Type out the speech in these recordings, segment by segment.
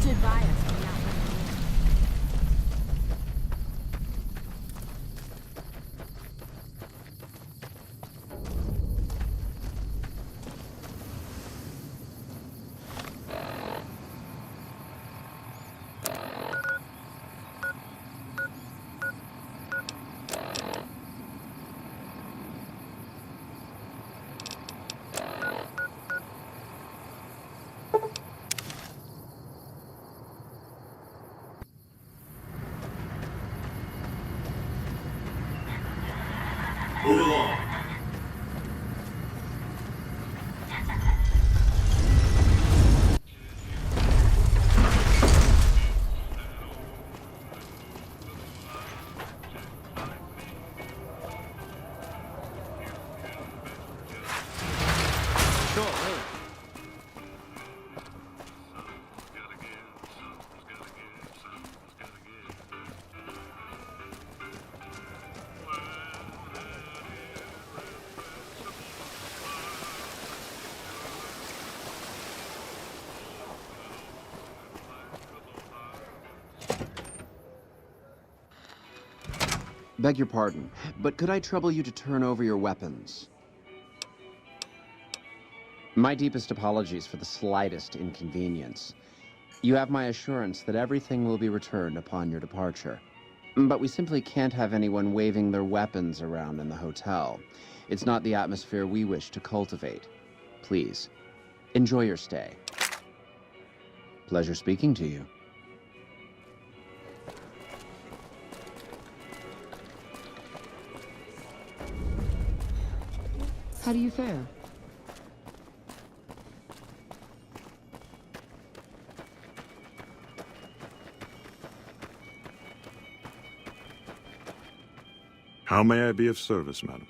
should buy us from that one. Move along. Beg your pardon, but could I trouble you to turn over your weapons? My deepest apologies for the slightest inconvenience. You have my assurance that everything will be returned upon your departure. But we simply can't have anyone waving their weapons around in the hotel. It's not the atmosphere we wish to cultivate. Please, enjoy your stay. Pleasure speaking to you. How do you fare? How may I be of service, madam?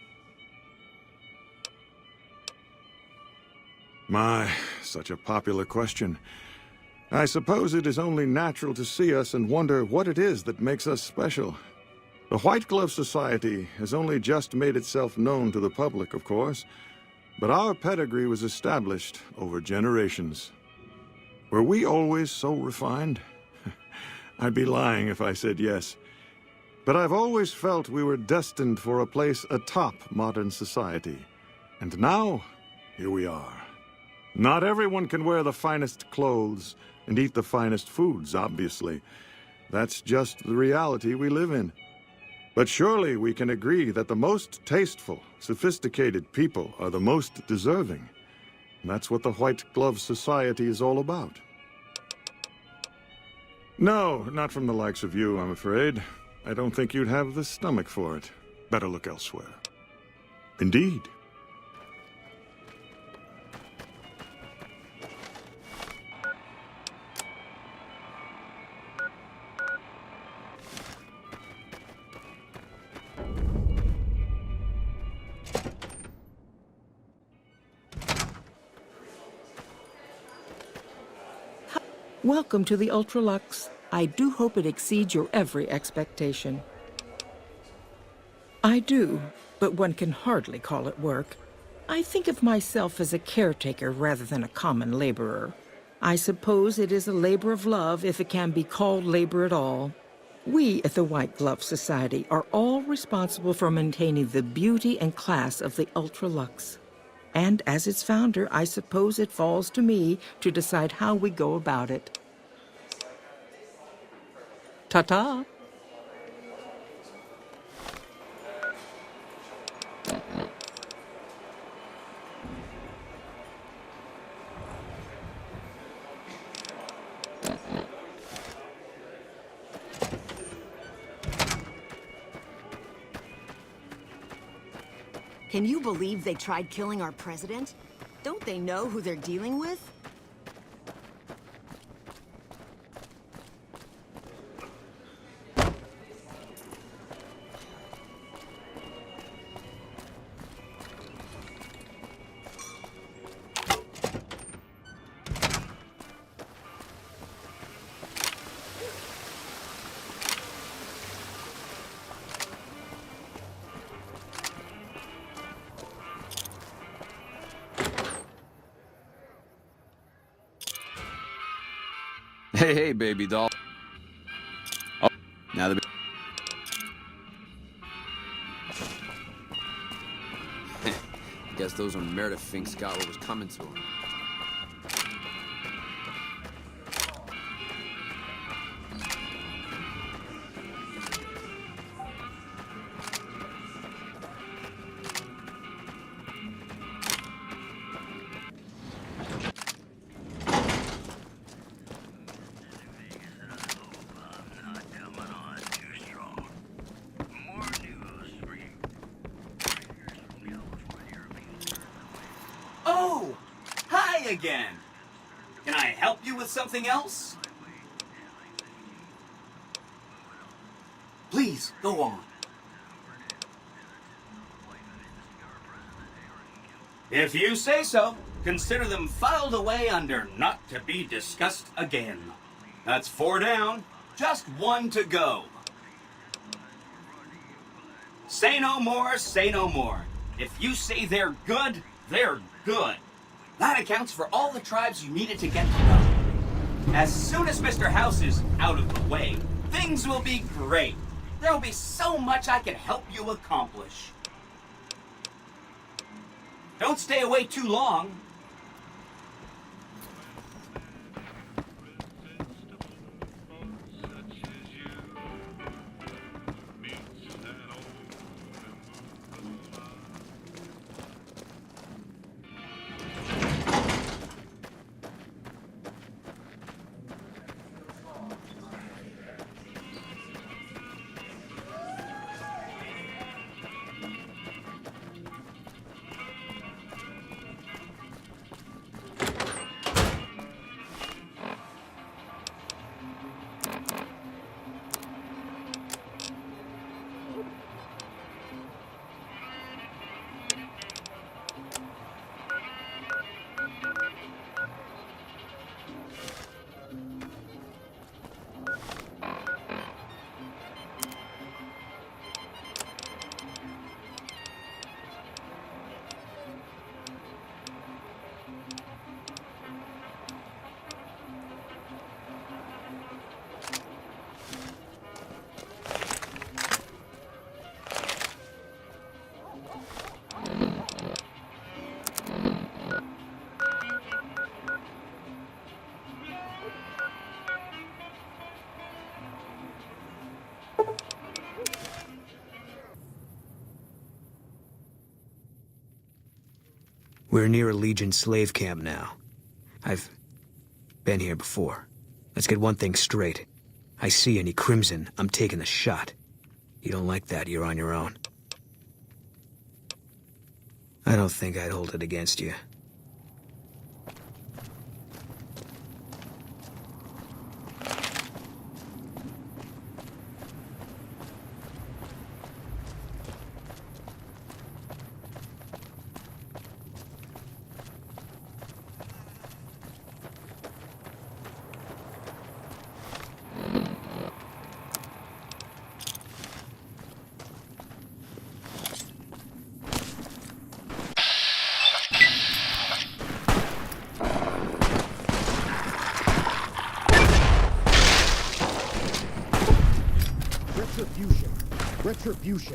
My, such a popular question. I suppose it is only natural to see us and wonder what it is that makes us special. The White Glove Society has only just made itself known to the public, of course, but our pedigree was established over generations. Were we always so refined? I'd be lying if I said yes. But I've always felt we were destined for a place atop modern society. And now, here we are. Not everyone can wear the finest clothes and eat the finest foods, obviously. That's just the reality we live in. But surely we can agree that the most tasteful, sophisticated people are the most deserving. And that's what the White Glove Society is all about. No, not from the likes of you, I'm afraid. I don't think you'd have the stomach for it. Better look elsewhere. Indeed. Welcome to the Ultralux. I do hope it exceeds your every expectation. I do, but one can hardly call it work. I think of myself as a caretaker rather than a common laborer. I suppose it is a labor of love if it can be called labor at all. We at the White Glove Society are all responsible for maintaining the beauty and class of the Ultralux. And as its founder, I suppose it falls to me to decide how we go about it. Ta-ta! Can you believe they tried killing our president? Don't they know who they're dealing with? Hey, baby doll. Oh, now the... Guess those when Meredith Finks got what was coming to him. Oh! Hi again! Can I help you with something else? Please, go on. If you say so, consider them filed away under not to be discussed again. That's 4 down, just 1 to go. Say no more, say no more. If you say they're good, they're good. That accounts for all the tribes you needed to get to know. As soon as Mr. House is out of the way, things will be great. There'll be so much I can help you accomplish. Don't stay away too long. We're near a Legion slave camp now. I've been here before. Let's get one thing straight. I see any Crimson, I'm taking the shot. You don't like that, you're on your own. I don't think I'd hold it against you. Retribution. Retribution.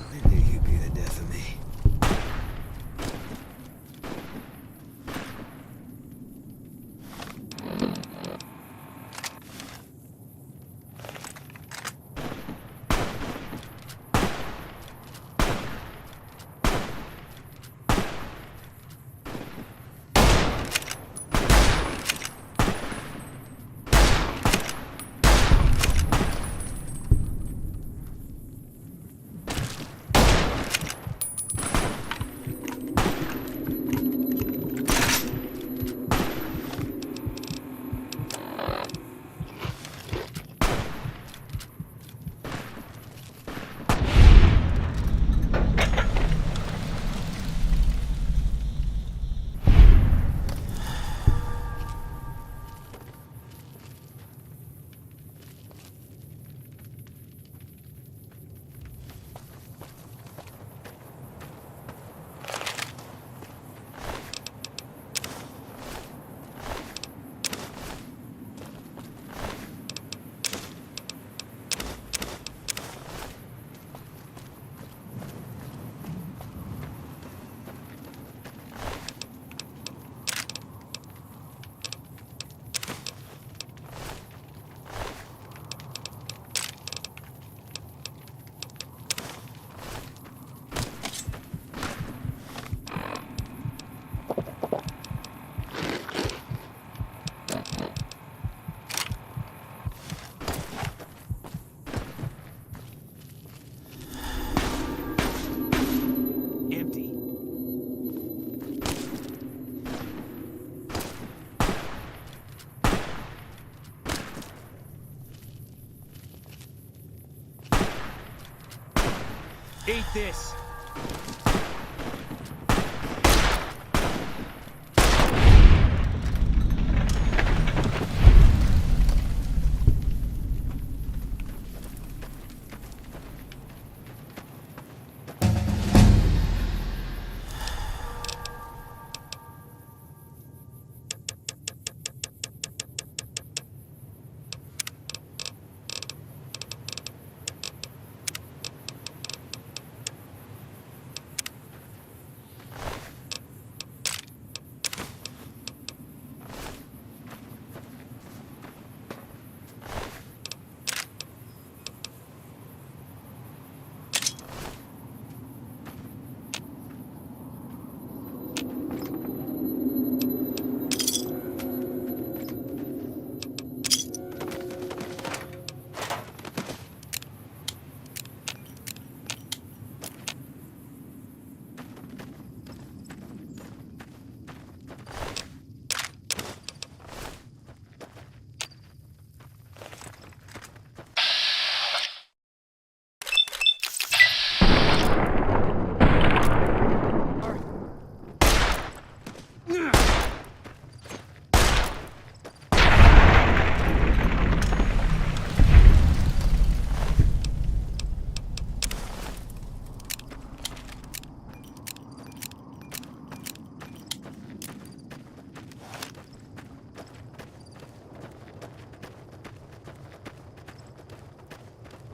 I knew you'd be the death of me. Eat this!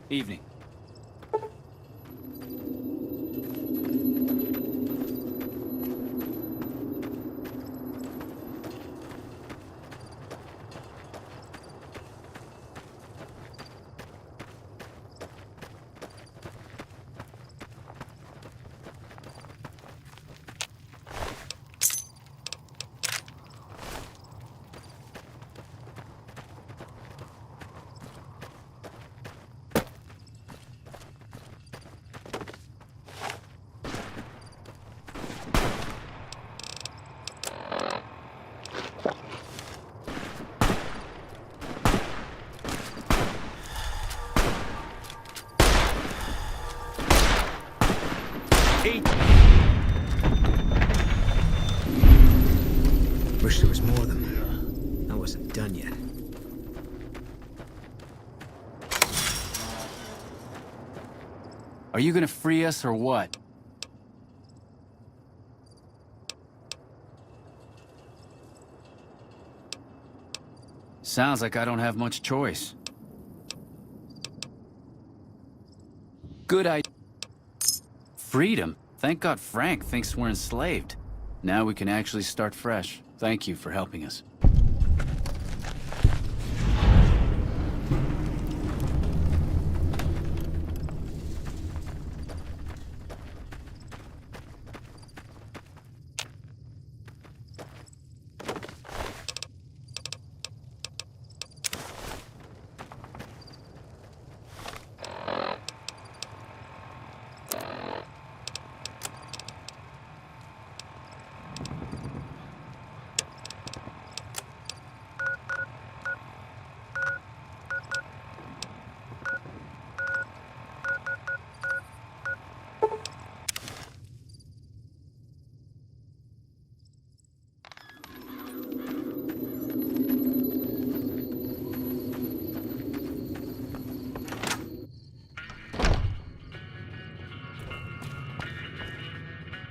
Evening. Wish there was more of them. I wasn't done yet. Are you gonna free us or what? Sounds like I don't have much choice. Good idea. Freedom? Thank God Frank thinks we're enslaved. Now we can actually start fresh. Thank you for helping us.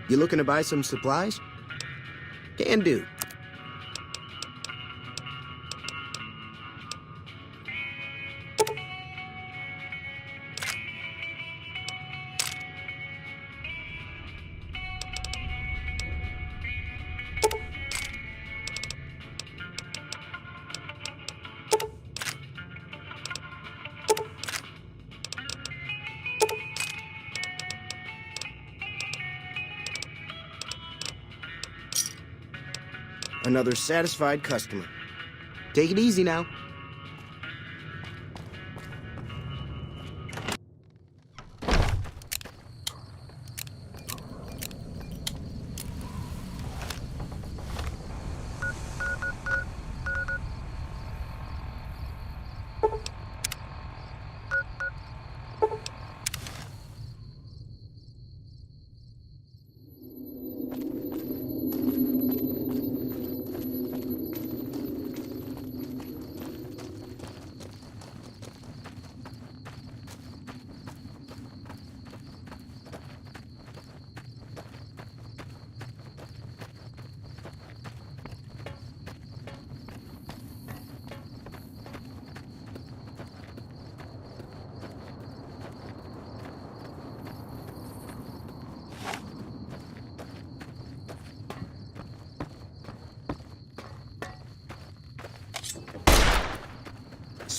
You looking to buy some supplies? Can do. Another satisfied customer. Take it easy now.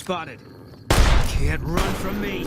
spotted. Can't run from me.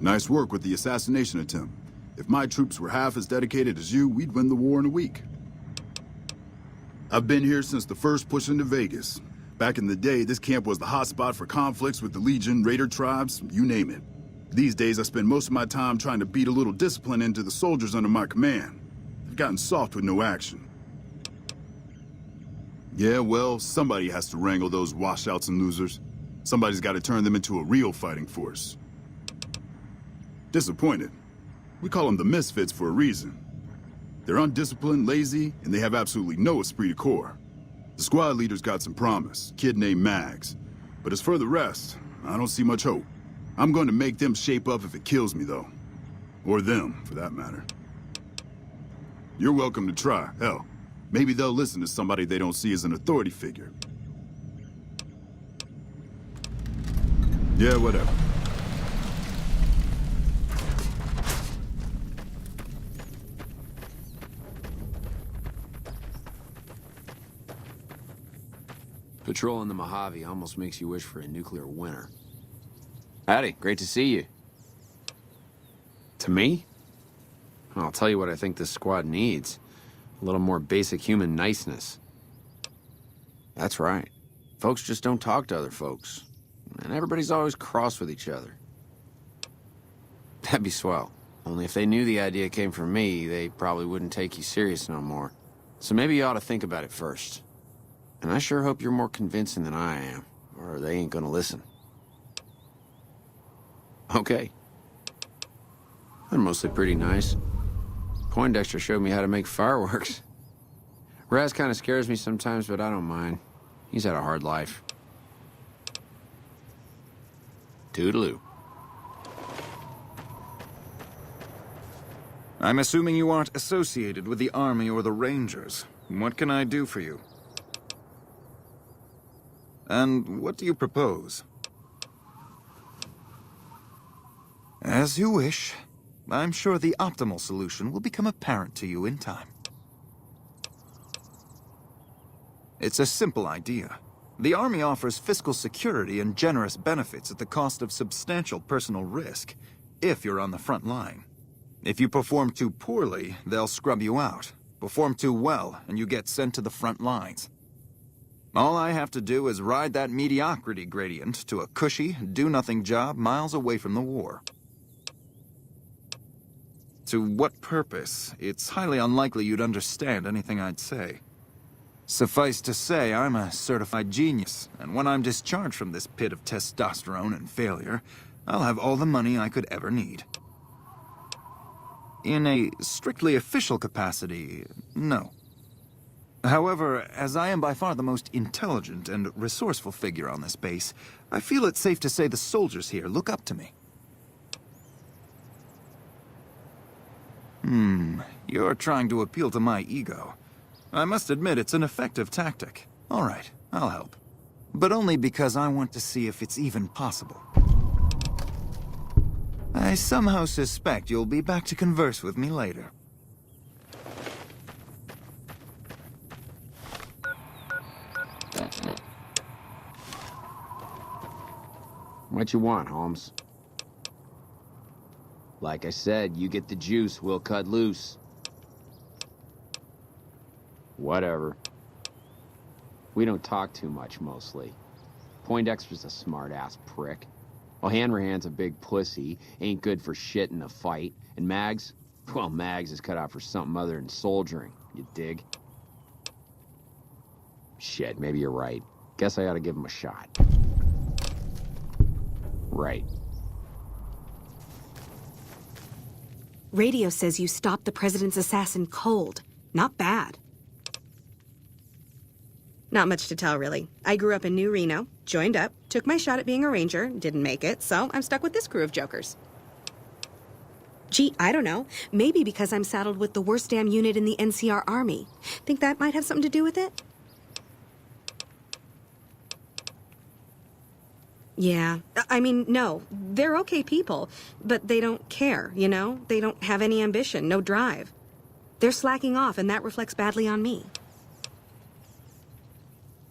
Nice work with the assassination attempt. If my troops were half as dedicated as you, we'd win the war in a week. I've been here since the first push into Vegas. Back in the day, this camp was the hotspot for conflicts with the Legion, Raider tribes, you name it. These days, I spend most of my time trying to beat a little discipline into the soldiers under my command. They've gotten soft with no action. Yeah, well, somebody has to wrangle those washouts and losers. Somebody's got to turn them into a real fighting force. Disappointed. We call them the Misfits for a reason. They're undisciplined, lazy, and they have absolutely no esprit de corps. The squad leader's got some promise, kid named Mags. But as for the rest, I don't see much hope. I'm going to make them shape up if it kills me, though. Or them, for that matter. You're welcome to try. Hell, maybe they'll listen to somebody they don't see as an authority figure. Yeah, whatever. Patrolling the Mojave almost makes you wish for a nuclear winter. Howdy, great to see you. To me? I'll tell you what I think this squad needs. A little more basic human niceness. That's right. Folks just don't talk to other folks. And everybody's always cross with each other. That'd be swell. Only if they knew the idea came from me, they probably wouldn't take you serious no more. So maybe you ought to think about it first. And I sure hope you're more convincing than I am, or they ain't gonna listen. Okay. They're mostly pretty nice. Poindexter showed me how to make fireworks. Raz kind of scares me sometimes, but I don't mind. He's had a hard life. Toodaloo. I'm assuming you aren't associated with the Army or the Rangers. What can I do for you? And what do you propose? As you wish. I'm sure the optimal solution will become apparent to you in time. It's a simple idea. The Army offers fiscal security and generous benefits at the cost of substantial personal risk, if you're on the front line. If you perform too poorly, they'll scrub you out. Perform too well, and you get sent to the front lines. All I have to do is ride that mediocrity gradient to a cushy, do-nothing job miles away from the war. To what purpose? It's highly unlikely you'd understand anything I'd say. Suffice to say, I'm a certified genius, and when I'm discharged from this pit of testosterone and failure, I'll have all the money I could ever need. In a strictly official capacity, no. However, as I am by far the most intelligent and resourceful figure on this base, I feel it's safe to say the soldiers here look up to me. You're trying to appeal to my ego. I must admit it's an effective tactic. All right, I'll help. But only because I want to see if it's even possible. I somehow suspect you'll be back to converse with me later. What you want, Holmes? Like I said, you get the juice, we'll cut loose. Whatever. We don't talk too much, mostly. Poindexter's a smart-ass prick. Well, Hanrahan's a big pussy, ain't good for shit in a fight. And Mags? Well, Mags is cut out for something other than soldiering, you dig? Shit, maybe you're right. Guess I ought to give him a shot. Right. Radio says you stopped the president's assassin cold. Not bad. Not much to tell, really. I grew up in New Reno, joined up, took my shot at being a ranger, didn't make it, so I'm stuck with this crew of jokers. Gee, I don't know. Maybe because I'm saddled with the worst damn unit in the NCR Army. Think that might have something to do with it? Yeah. I mean, no. They're okay people, but they don't care, you know? They don't have any ambition, no drive. They're slacking off, and that reflects badly on me.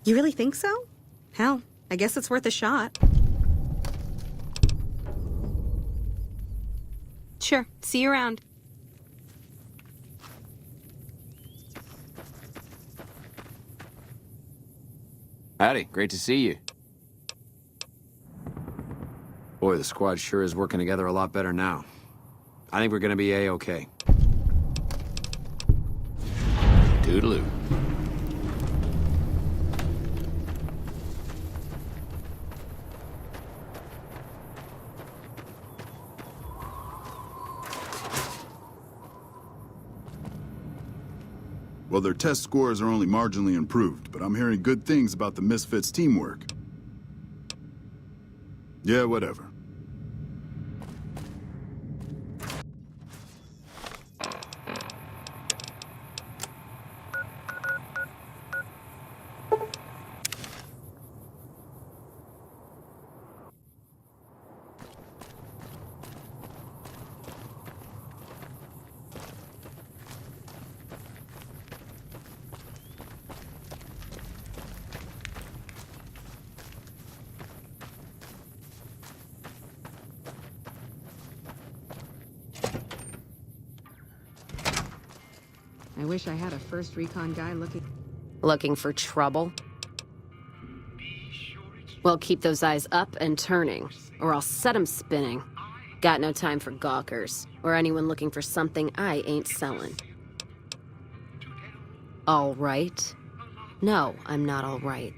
You really think so? Hell, I guess it's worth a shot. Sure. See you around. Howdy, great to see you. Boy, the squad sure is working together a lot better now. I think we're gonna be A-okay. Toodaloo. Well, their test scores are only marginally improved, but I'm hearing good things about the Misfits' teamwork. Yeah, whatever. I wish I had a first recon guy Looking for trouble? Well, keep those eyes up and turning, or I'll set 'em spinning. Got no time for gawkers, or anyone looking for something I ain't selling. All right? No, I'm not all right.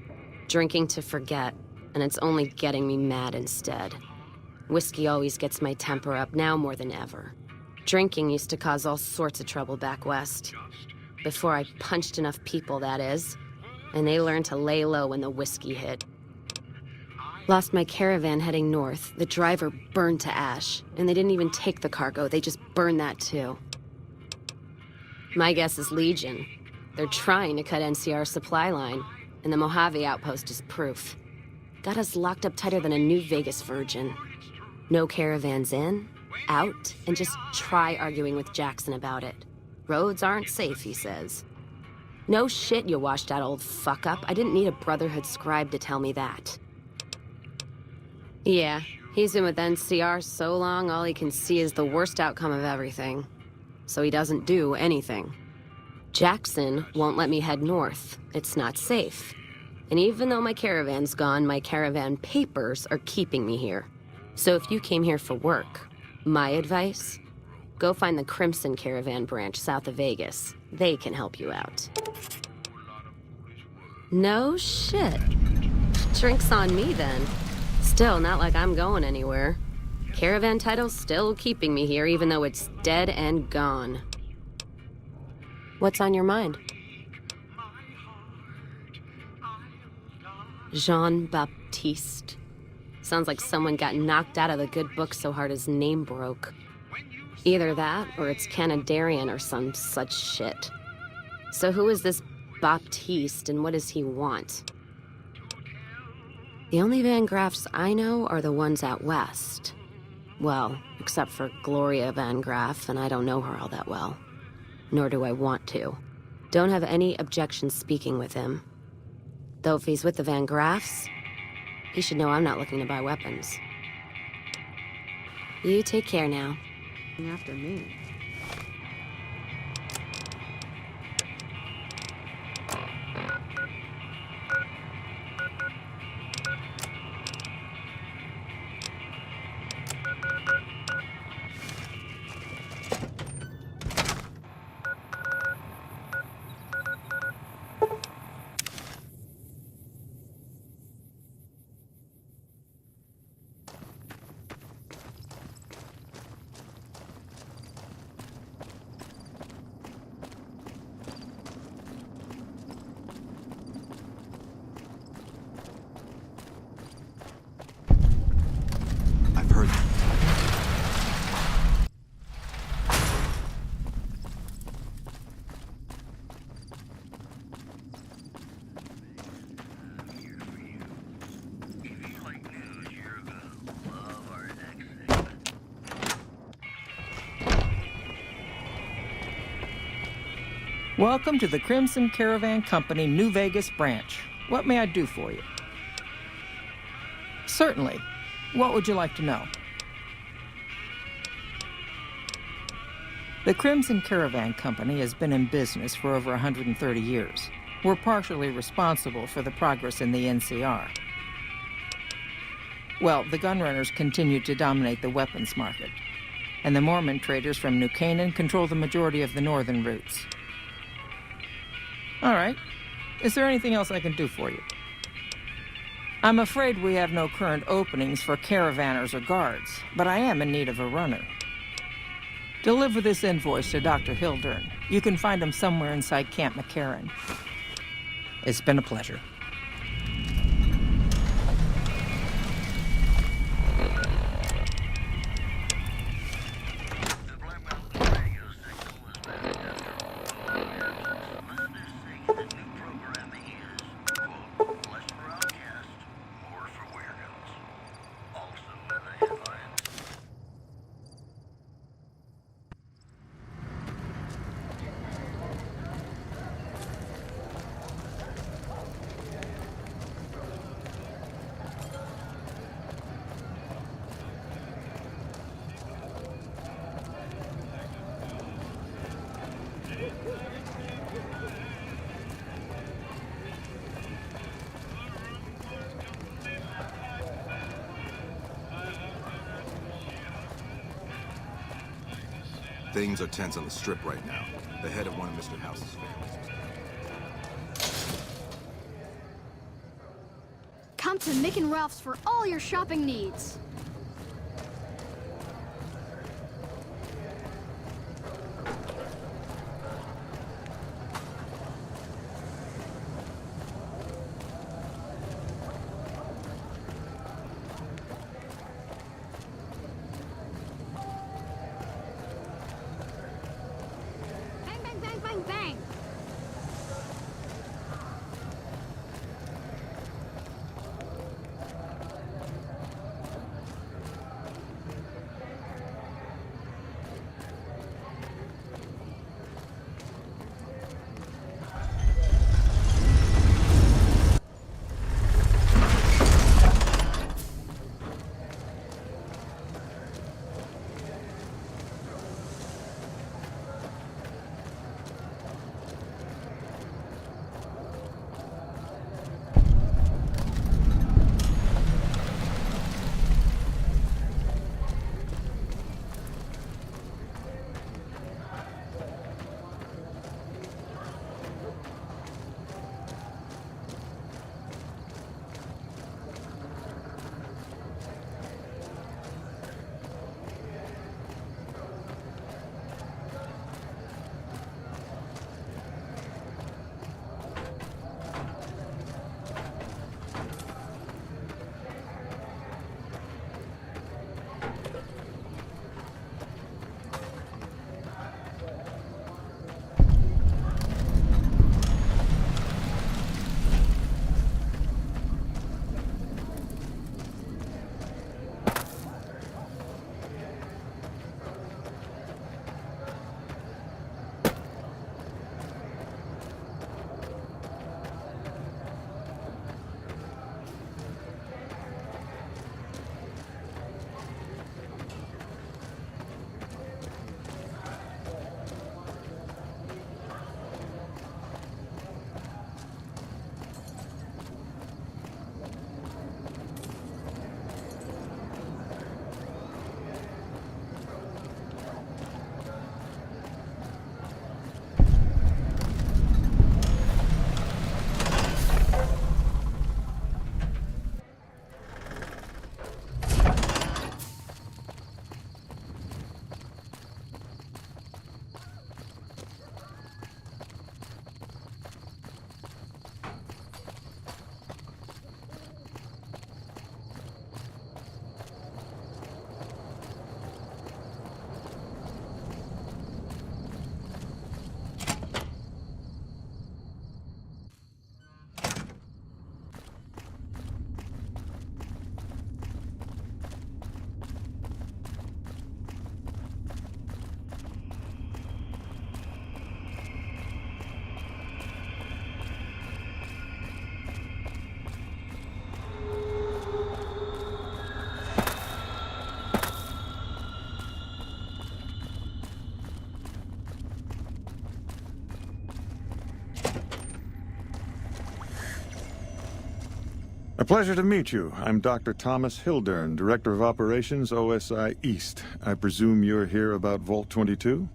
Drinking to forget, and it's only getting me mad instead. Whiskey always gets my temper up, now more than ever. Drinking used to cause all sorts of trouble back west. Before I punched enough people, that is. And they learned to lay low when the whiskey hit. Lost my caravan heading north. The driver burned to ash. And they didn't even take the cargo, they just burned that too. My guess is Legion. They're trying to cut NCR's supply line. And the Mojave outpost is proof. Got us locked up tighter than a New Vegas virgin. No caravans in, out and just try arguing with Jackson about it. Roads aren't safe, he says. No shit, you washed out old fuck-up. I didn't need a Brotherhood scribe to tell me that. Yeah, he's been with NCR so long, all he can see is the worst outcome of everything. So he doesn't do anything. Jackson won't let me head north. It's not safe. And even though my caravan's gone, my caravan papers are keeping me here. So if you came here for work, my advice, go find the Crimson Caravan branch south of Vegas. They can help you out. No shit. Drinks on me then. Still, not like I'm going anywhere. Caravan title's still keeping me here, even though it's dead and gone. What's on your mind? Jean-Baptiste. Sounds like someone got knocked out of the good book so hard his name broke. Either that, or it's Canadarian or some such shit. So who is this Baptiste, and what does he want? The only Van Graffs I know are the ones out west. Well, except for Gloria Van Graff, and I don't know her all that well. Nor do I want to. Don't have any objection speaking with him. Though if he's with the Van Graffs, he should know I'm not looking to buy weapons. You take care now. After me. Welcome to the Crimson Caravan Company, New Vegas branch. What may I do for you? Certainly. What would you like to know? The Crimson Caravan Company has been in business for over 130 years. We're partially responsible for the progress in the NCR. Well, the gunrunners continue to dominate the weapons market, and the Mormon traders from New Canaan control the majority of the northern routes. All right. Is there anything else I can do for you? I'm afraid we have no current openings for caravanners or guards, but I am in need of a runner. Deliver this invoice to Dr. Hildern. You can find him somewhere inside Camp McCarran. It's been a pleasure. Things are tense on the Strip right now. The head of one of Mr. House's families. Come to Mick and Ralph's for all your shopping needs. A pleasure to meet you. I'm Dr. Thomas Hildern, Director of Operations, OSI East. I presume you're here about Vault 22?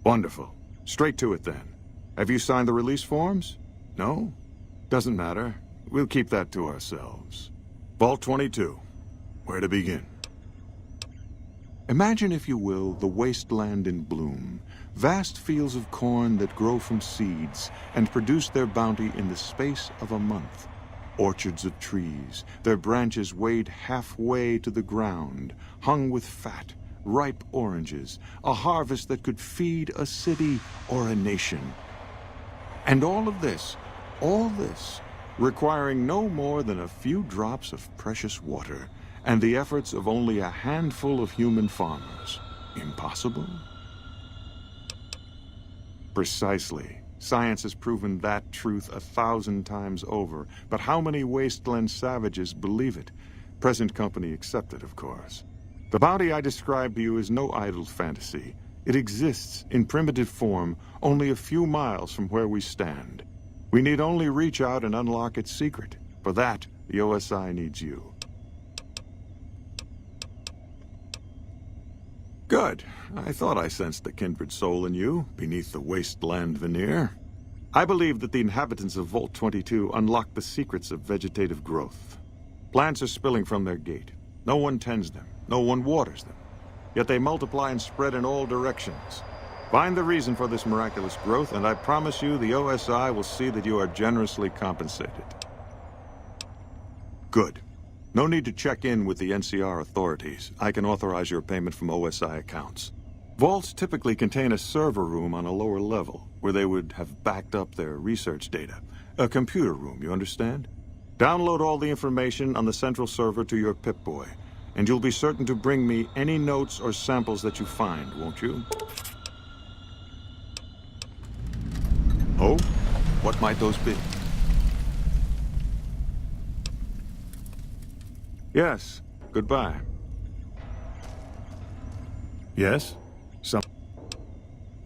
Wonderful. Straight to it then. Have you signed the release forms? No? Doesn't matter. We'll keep that to ourselves. Vault 22. Where to begin? Imagine, if you will, the wasteland in bloom. Vast fields of corn that grow from seeds and produce their bounty in the space of a month. Orchards of trees, their branches weighed halfway to the ground, hung with fat, ripe oranges, a harvest that could feed a city or a nation. And all this, requiring no more than a few drops of precious water and the efforts of only a handful of human farmers. Impossible? Precisely. Science has proven that truth 1,000 times over. But how many wasteland savages believe it? Present company accepted, of course. The bounty I described to you is no idle fantasy. It exists in primitive form only a few miles from where we stand. We need only reach out and unlock its secret. For that, the OSI needs you. Good. I thought I sensed the kindred soul in you, beneath the wasteland veneer. I believe that the inhabitants of Vault 22 unlock the secrets of vegetative growth. Plants are spilling from their gate. No one tends them. No one waters them. Yet they multiply and spread in all directions. Find the reason for this miraculous growth, and I promise you the OSI will see that you are generously compensated. Good. No need to check in with the NCR authorities. I can authorize your payment from OSI accounts. Vaults typically contain a server room on a lower level, where they would have backed up their research data. A computer room, you understand? Download all the information on the central server to your Pip-Boy, and you'll be certain to bring me any notes or samples that you find, won't you? Oh? What might those be? Yes. Goodbye. Yes?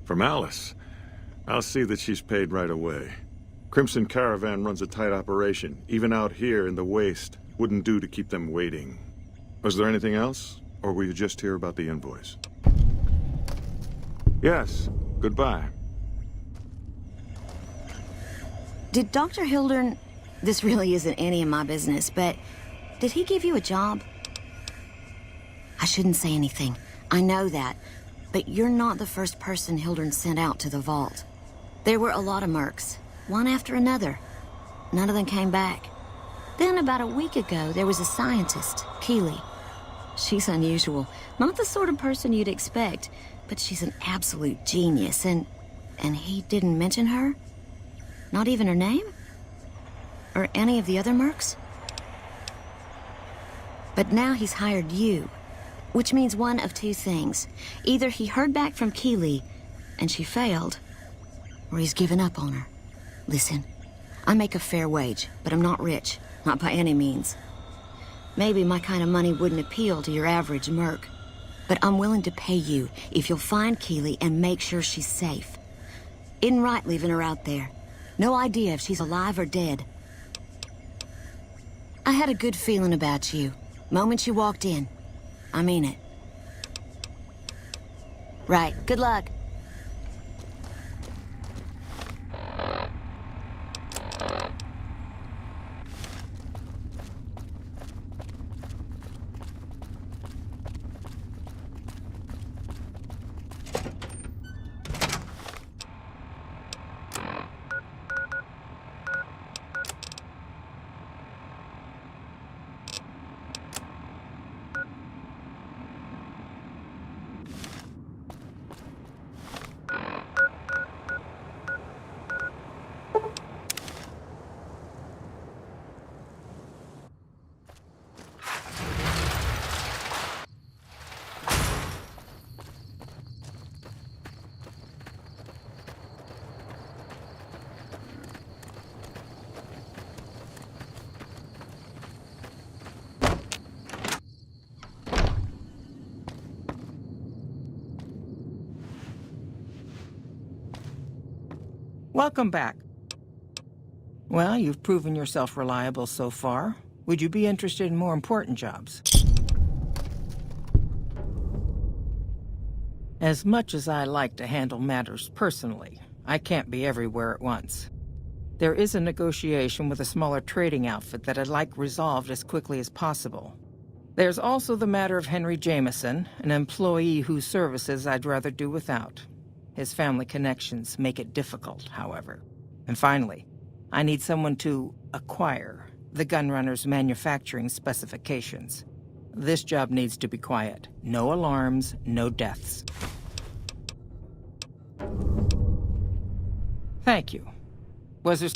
From Alice. I'll see that she's paid right away. Crimson Caravan runs a tight operation. Even out here in the waste, wouldn't do to keep them waiting. Was there anything else? Or were you just here about the invoice? Yes. Goodbye. Did Dr. Hildern... This really isn't any of my business, but... Did he give you a job? I shouldn't say anything. I know that. But you're not the first person Hildern sent out to the vault. There were a lot of mercs, one after another. None of them came back. Then about a week ago, there was a scientist, Keeley. She's unusual. Not the sort of person you'd expect, but she's an absolute genius, and he didn't mention her? Not even her name? Or any of the other mercs? But now he's hired you, which means one of two things. Either he heard back from Keeley, and she failed, or he's given up on her. Listen, I make a fair wage, but I'm not rich, not by any means. Maybe my kind of money wouldn't appeal to your average merc, but I'm willing to pay you if you'll find Keeley and make sure she's safe. Isn't right leaving her out there. No idea if she's alive or dead. I had a good feeling about you. Moment you walked in. I mean it. Right. Good luck. Welcome back. Well, you've proven yourself reliable so far. Would you be interested in more important jobs? As much as I like to handle matters personally, I can't be everywhere at once. There is a negotiation with a smaller trading outfit that I'd like resolved as quickly as possible. There's also the matter of Henry Jameson, an employee whose services I'd rather do without. His family connections make it difficult, however. And finally, I need someone to acquire the Gunrunner's manufacturing specifications. This job needs to be quiet. No alarms, no deaths. Thank you. Was there...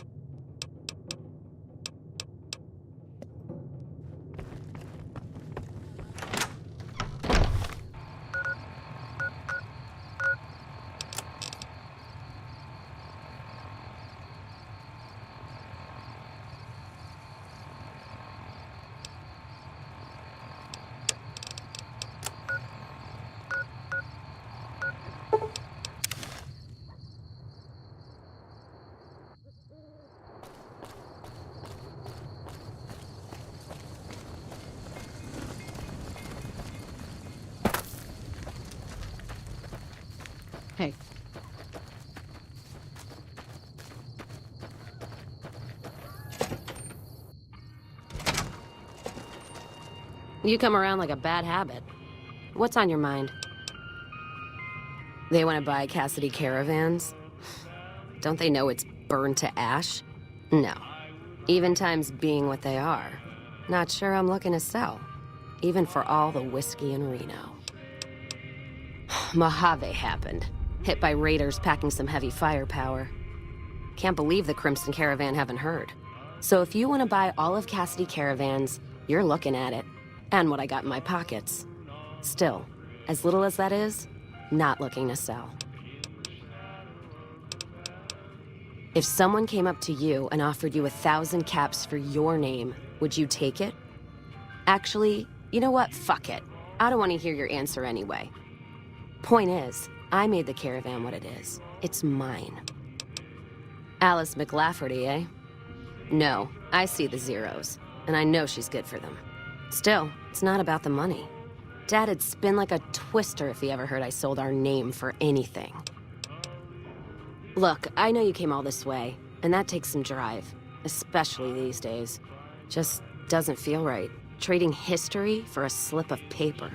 Hey. You come around like a bad habit. What's on your mind? They want to buy Cassidy caravans? Don't they know it's burned to ash? No. Even times being what they are. Not sure I'm looking to sell. Even for all the whiskey in Reno. Mojave happened. Hit by raiders packing some heavy firepower. Can't believe the Crimson Caravan haven't heard. So if you want to buy all of Cassidy caravans, you're looking at it. And what I got in my pockets. Still, as little as that is, not looking to sell. If someone came up to you and offered you 1,000 caps for your name, would you take it? Actually, you know what? Fuck it. I don't want to hear your answer anyway. Point is, I made the caravan what it is. It's mine. Alice McLafferty, eh? No, I see the zeros, and I know she's good for them. Still, it's not about the money. Dad'd spin like a twister if he ever heard I sold our name for anything. Look, I know you came all this way, and that takes some drive, especially these days. Just doesn't feel right, trading history for a slip of paper.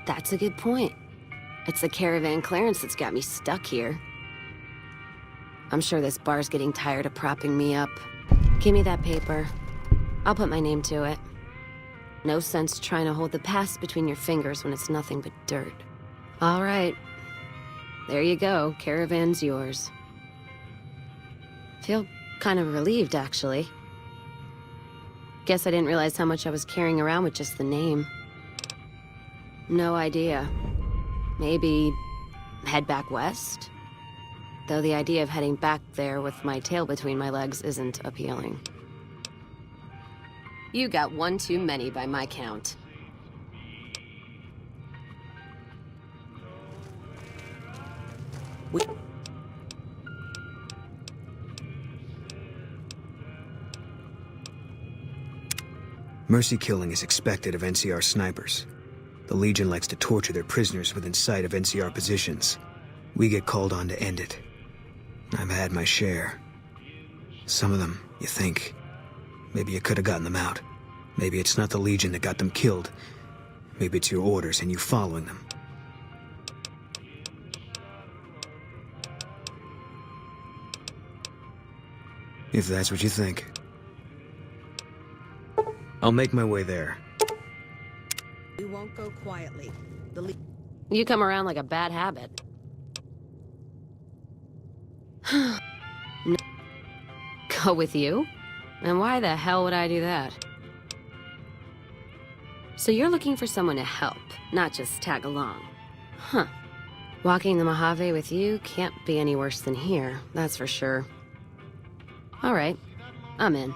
That's a good point. It's the caravan clearance that's got me stuck here. I'm sure this bar's getting tired of propping me up. Give me that paper. I'll put my name to it. No sense trying to hold the past between your fingers when it's nothing but dirt. All right. There you go. Caravan's yours. Feel kind of relieved, actually. Guess I didn't realize how much I was carrying around with just the name. No idea. Maybe head back west? Though the idea of heading back there with my tail between my legs isn't appealing. You got one too many by my count. Mercy killing is expected of NCR snipers. The Legion likes to torture their prisoners within sight of NCR positions. We get called on to end it. I've had my share. Some of them, you think, maybe you could have gotten them out. Maybe it's not the Legion that got them killed. Maybe it's your orders and you following them. If that's what you think. I'll make my way there. We won't go quietly. You come around like a bad habit. No. Go with you? And why the hell would I do that? So you're looking for someone to help, not just tag along. Huh. Walking the Mojave with you can't be any worse than here, that's for sure. All right, I'm in.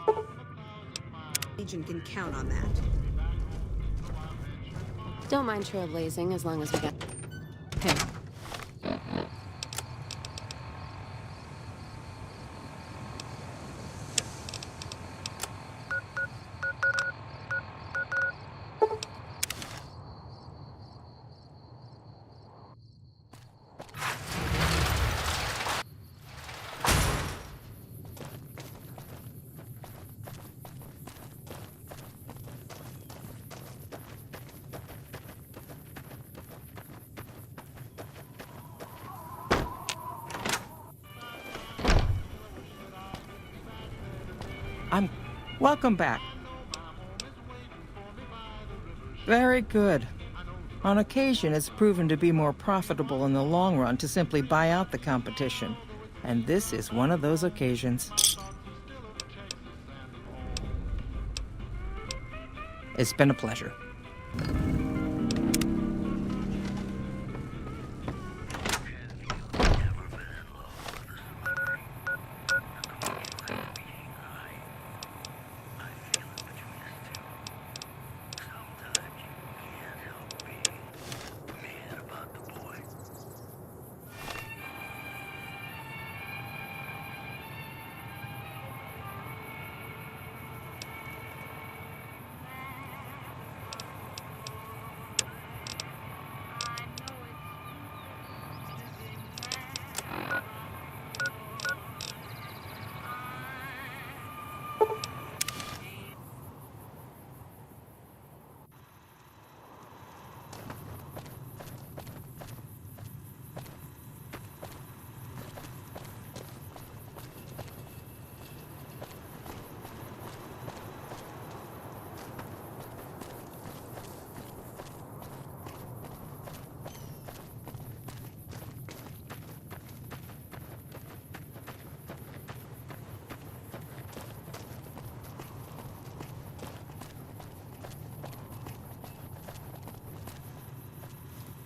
Legion can count on that. Don't mind trailblazing as long as we got... Hey. Welcome back. Very good. On occasion, it's proven to be more profitable in the long run to simply buy out the competition. And this is one of those occasions. It's been a pleasure.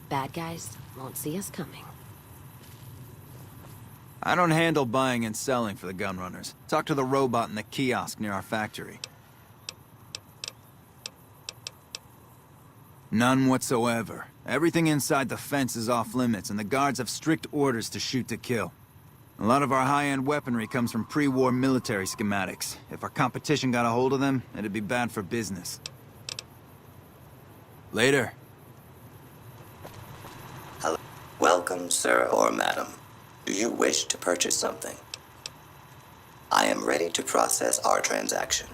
Bad guys won't see us coming. I don't handle buying and selling for the gunrunners. Talk to the robot in the kiosk near our factory. None whatsoever. Everything inside the fence is off limits, and the guards have strict orders to shoot to kill. A lot of our high-end weaponry comes from pre-war military schematics. If our competition got a hold of them, it'd be bad for business. Later. Hello. Welcome, sir or madam. Do you wish to purchase something? I am ready to process our transaction.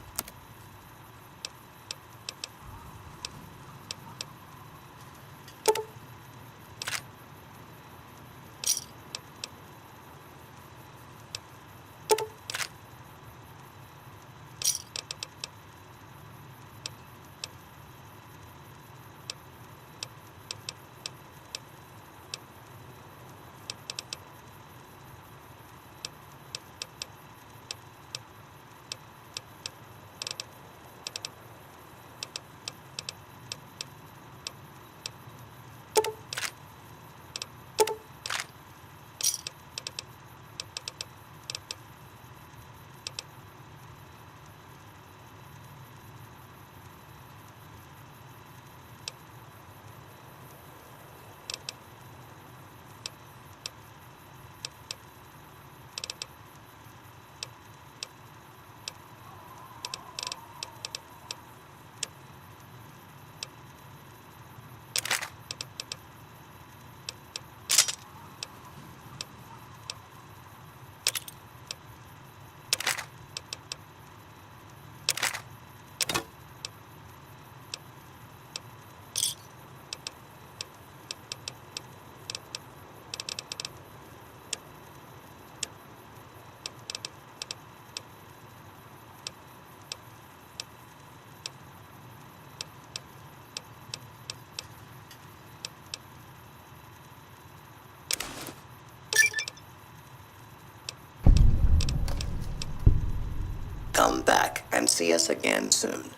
Come back and see us again soon.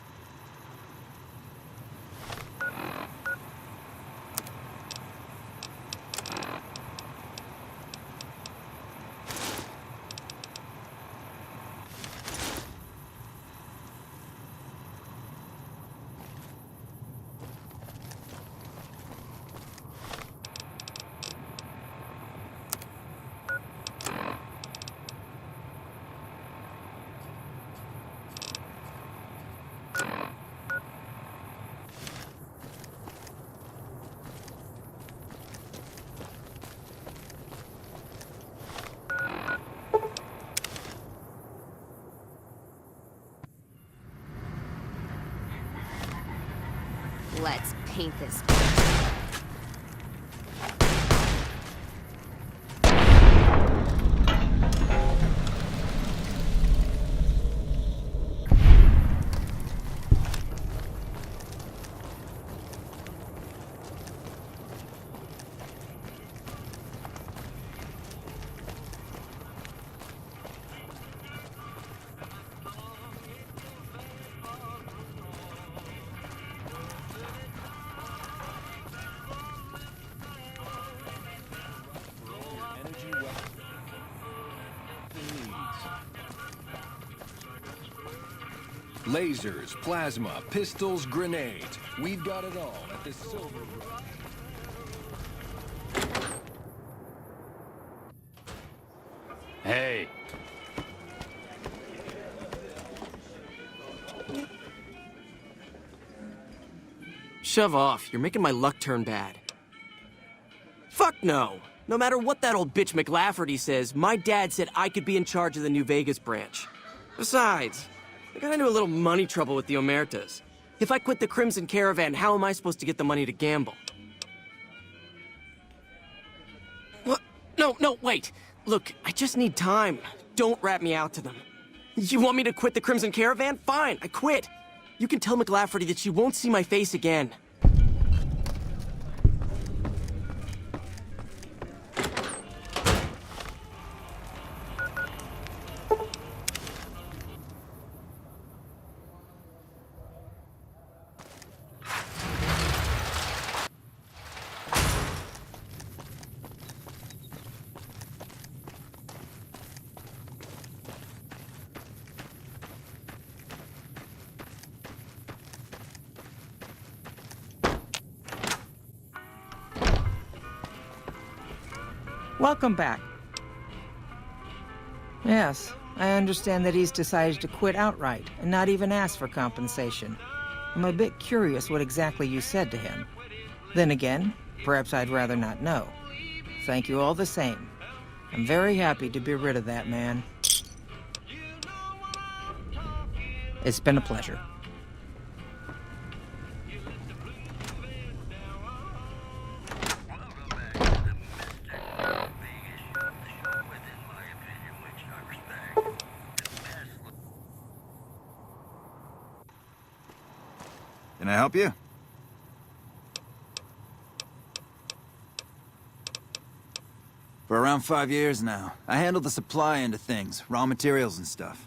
Let's paint this. Lasers, plasma, pistols, grenades. We've got it all at the Silver Room. Hey. Shove off. You're making my luck turn bad. Fuck no. No matter what that old bitch McLafferty says, my dad said I could be in charge of the New Vegas branch. Besides, I got into a little money trouble with the Omertas. If I quit the Crimson Caravan, how am I supposed to get the money to gamble? What? No, wait. Look, I just need time. Don't rat me out to them. You want me to quit the Crimson Caravan? Fine, I quit. You can tell McLafferty that she won't see my face again. Welcome back. Yes, I understand that he's decided to quit outright and not even ask for compensation. I'm a bit curious what exactly you said to him. Then again, perhaps I'd rather not know. Thank you all the same. I'm very happy to be rid of that man. It's been a pleasure. Can I help you? For around 5 years now, I handle the supply end of things, raw materials and stuff.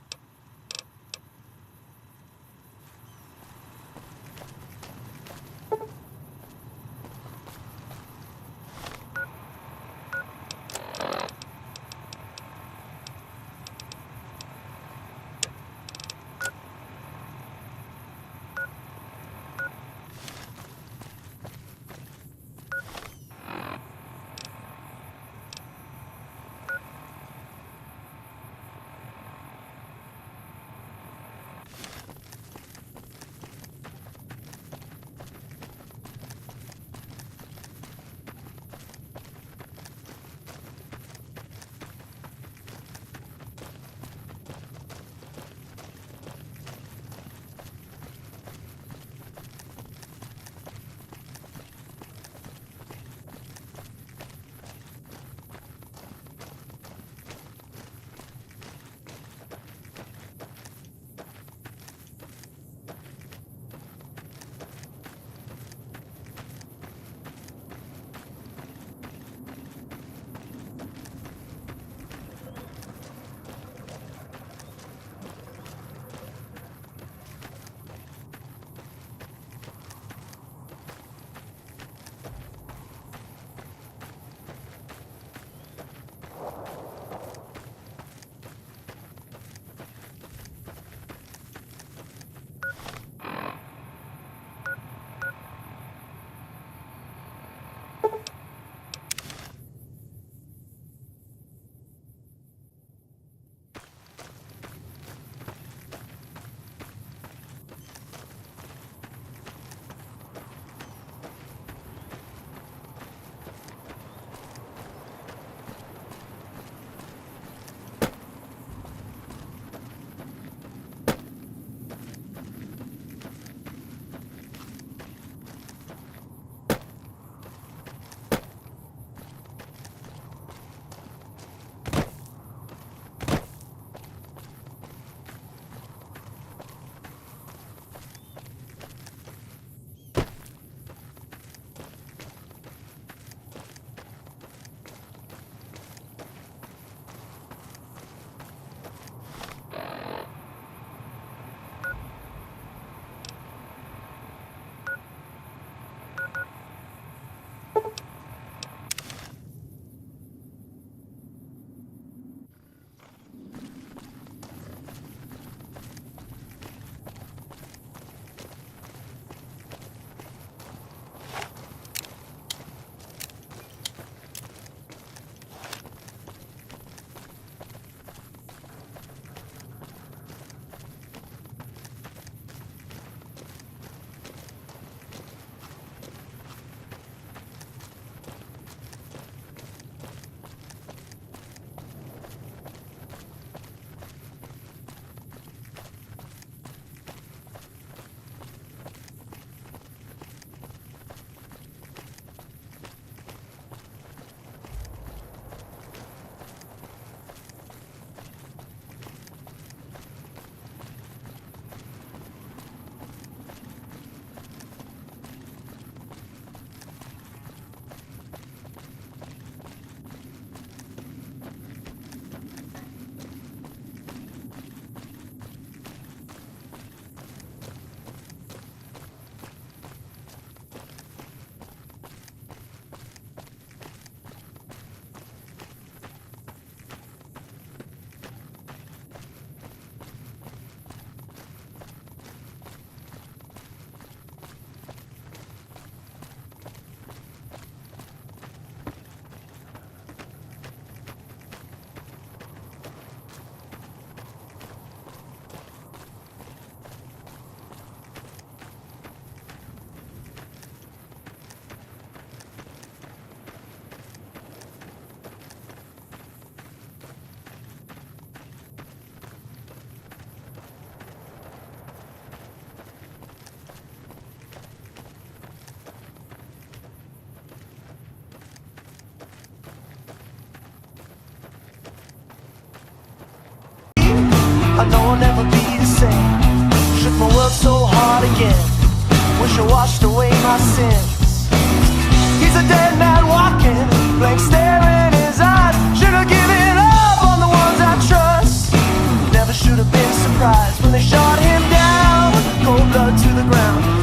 I know I'll never be the same. Shook my world so hard again. Wish I washed away my sins. He's a dead man walking, blank stare in his eyes. Should have given up on the ones I trust. Never should have been surprised when they shot him down. Cold blood to the ground.